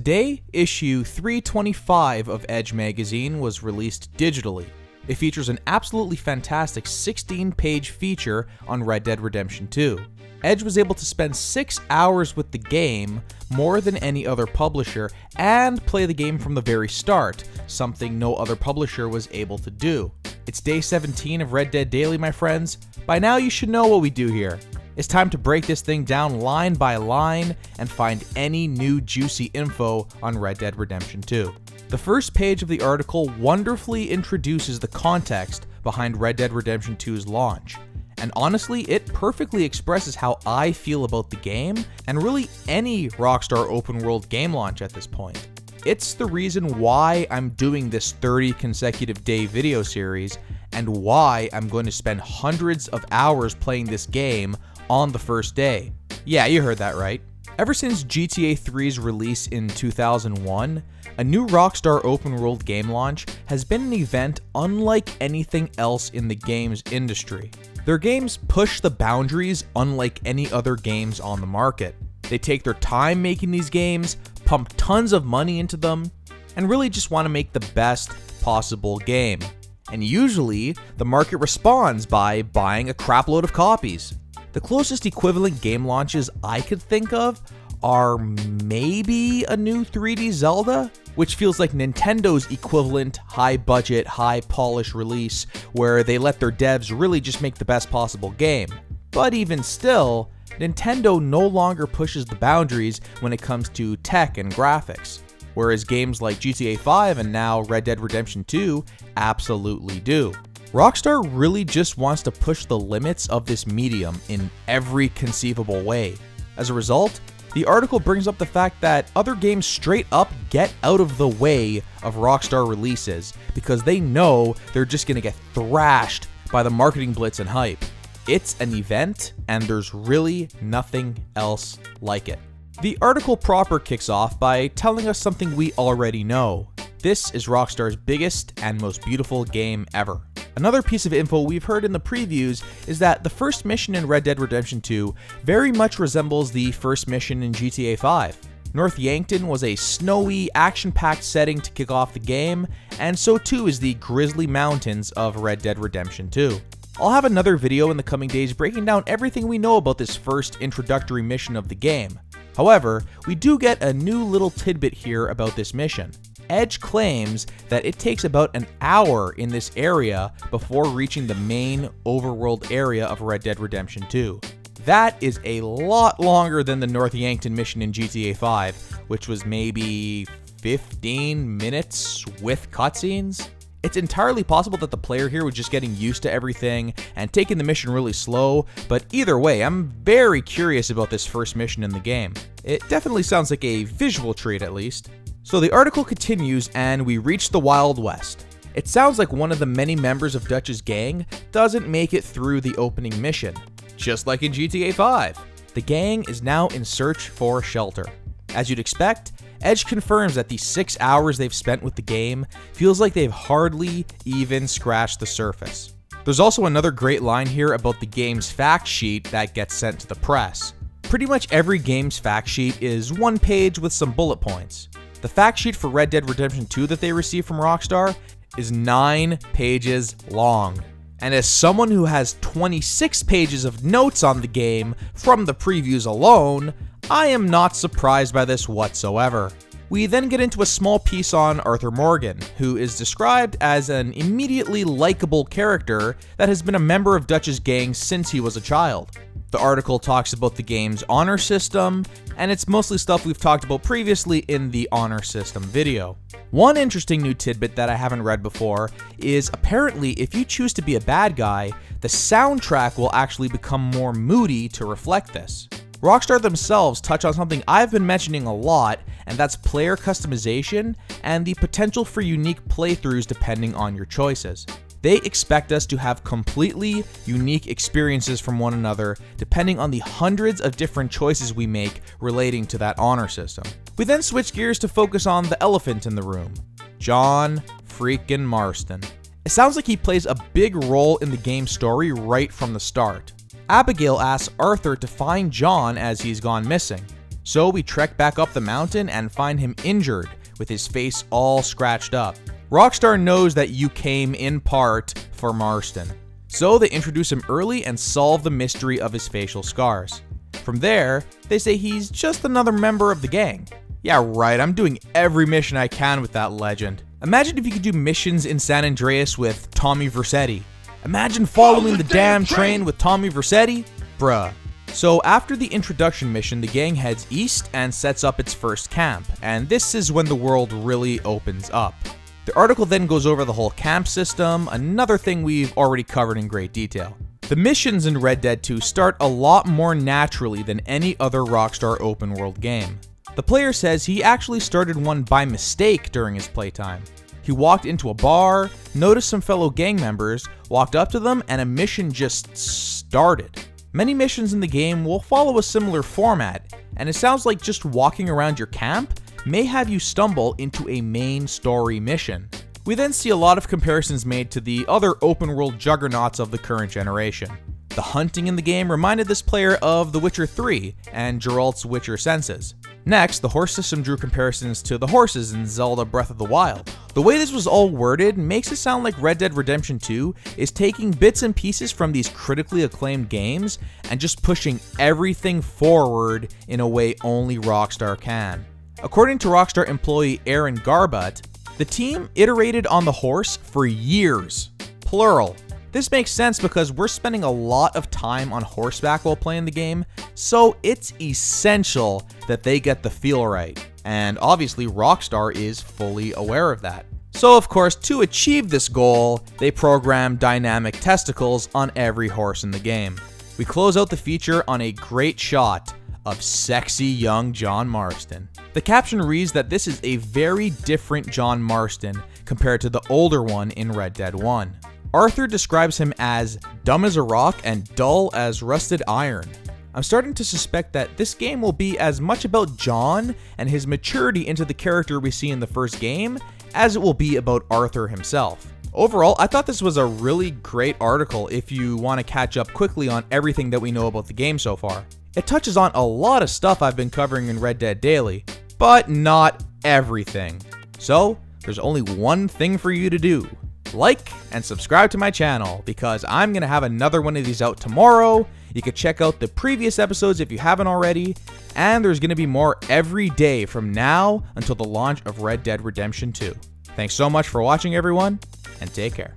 Today, issue 325 of Edge magazine was released digitally. It features an absolutely fantastic 16-page feature on Red Dead Redemption 2. Edge was able to spend 6 hours with the game, more than any other publisher, and play the game from the very start, something no other publisher was able to do. It's day 17 of Red Dead Daily, my friends. By now you should know what we do here. It's time to break this thing down line by line and find any new juicy info on Red Dead Redemption 2. The first page of the article wonderfully introduces the context behind Red Dead Redemption 2's launch. And honestly, it perfectly expresses how I feel about the game, and really any Rockstar open world game launch at this point. It's the reason why I'm doing this 30 consecutive day video series, and why I'm going to spend hundreds of hours playing this game on the first day. Yeah, you heard that right. Ever since GTA 3's release in 2001, a new Rockstar open world game launch has been an event unlike anything else in the games industry. Their games push the boundaries unlike any other games on the market. They take their time making these games, pump tons of money into them, and really just want to make the best possible game. And usually, the market responds by buying a crapload of copies. The closest equivalent game launches I could think of are maybe a new 3D Zelda, which feels like Nintendo's equivalent high-budget, high-polish release where they let their devs really just make the best possible game. But even still, Nintendo no longer pushes the boundaries when it comes to tech and graphics, whereas games like GTA 5 and now Red Dead Redemption 2 absolutely do. Rockstar really just wants to push the limits of this medium in every conceivable way. As a result, the article brings up the fact that other games straight up get out of the way of Rockstar releases because they know they're just going to get thrashed by the marketing blitz and hype. It's an event, and there's really nothing else like it. The article proper kicks off by telling us something we already know. This is Rockstar's biggest and most beautiful game ever. Another piece of info we've heard in the previews is that the first mission in Red Dead Redemption 2 very much resembles the first mission in GTA 5. North Yankton was a snowy, action-packed setting to kick off the game, and so too is the Grizzly Mountains of Red Dead Redemption 2. I'll have another video in the coming days breaking down everything we know about this first introductory mission of the game. However, we do get a new little tidbit here about this mission. Edge claims that it takes about an hour in this area before reaching the main overworld area of Red Dead Redemption 2. That is a lot longer than the North Yankton mission in GTA 5, which was maybe 15 minutes with cutscenes. It's entirely possible that the player here was just getting used to everything and taking the mission really slow, but either way, I'm very curious about this first mission in the game. It definitely sounds like a visual treat at least. So the article continues and we reach the Wild West. It sounds like one of the many members of Dutch's gang doesn't make it through the opening mission. Just like in GTA 5, the gang is now in search for shelter. As you'd expect, Edge confirms that the 6 hours they've spent with the game feels like they've hardly even scratched the surface. There's also another great line here about the game's fact sheet that gets sent to the press. Pretty much every game's fact sheet is one page with some bullet points. The fact sheet for Red Dead Redemption 2 that they received from Rockstar is 9 pages long. And as someone who has 26 pages of notes on the game from the previews alone, I am not surprised by this whatsoever. We then get into a small piece on Arthur Morgan, who is described as an immediately likable character that has been a member of Dutch's gang since he was a child. The article talks about the game's honor system, and it's mostly stuff we've talked about previously in the honor system video. One interesting new tidbit that I haven't read before is apparently if you choose to be a bad guy, the soundtrack will actually become more moody to reflect this. Rockstar themselves touch on something I've been mentioning a lot, and that's player customization and the potential for unique playthroughs depending on your choices. They expect us to have completely unique experiences from one another depending on the hundreds of different choices we make relating to that honor system. We then switch gears to focus on the elephant in the room, John freaking Marston. It sounds like he plays a big role in the game's story right from the start. Abigail asks Arthur to find John as he's gone missing. So we trek back up the mountain and find him injured, with his face all scratched up. Rockstar knows that you came in part for Marston, so they introduce him early and solve the mystery of his facial scars. From there, they say he's just another member of the gang. Yeah, right, I'm doing every mission I can with that legend. Imagine if you could do missions in San Andreas with Tommy Vercetti. Imagine following the damn train with Tommy Vercetti. Bruh. So after the introduction mission, the gang heads east and sets up its first camp, and this is when the world really opens up. The article then goes over the whole camp system, another thing we've already covered in great detail. The missions in Red Dead 2 start a lot more naturally than any other Rockstar open world game. The player says he actually started one by mistake during his playtime. He walked into a bar, noticed some fellow gang members, walked up to them, and a mission just started. Many missions in the game will follow a similar format, and it sounds like just walking around your camp may have you stumble into a main story mission. We then see a lot of comparisons made to the other open world juggernauts of the current generation. The hunting in the game reminded this player of The Witcher 3 and Geralt's Witcher Senses. Next, the horse system drew comparisons to the horses in Zelda Breath of the Wild. The way this was all worded makes it sound like Red Dead Redemption 2 is taking bits and pieces from these critically acclaimed games and just pushing everything forward in a way only Rockstar can. According to Rockstar employee Aaron Garbutt, the team iterated on the horse for years, plural. This makes sense because we're spending a lot of time on horseback while playing the game, so it's essential that they get the feel right. And obviously Rockstar is fully aware of that. So of course, to achieve this goal, they program dynamic testicles on every horse in the game. We close out the feature on a great shot of sexy young John Marston. The caption reads that this is a very different John Marston compared to the older one in Red Dead 1. Arthur describes him as dumb as a rock and dull as rusted iron. I'm starting to suspect that this game will be as much about John and his maturity into the character we see in the first game as it will be about Arthur himself. Overall, I thought this was a really great article if you want to catch up quickly on everything that we know about the game so far. It touches on a lot of stuff I've been covering in Red Dead Daily, but not everything. So, there's only one thing for you to do. Like and subscribe to my channel because I'm going to have another one of these out tomorrow. You can check out the previous episodes if you haven't already, and there's going to be more every day from now until the launch of Red Dead Redemption 2. Thanks so much for watching, everyone, and take care.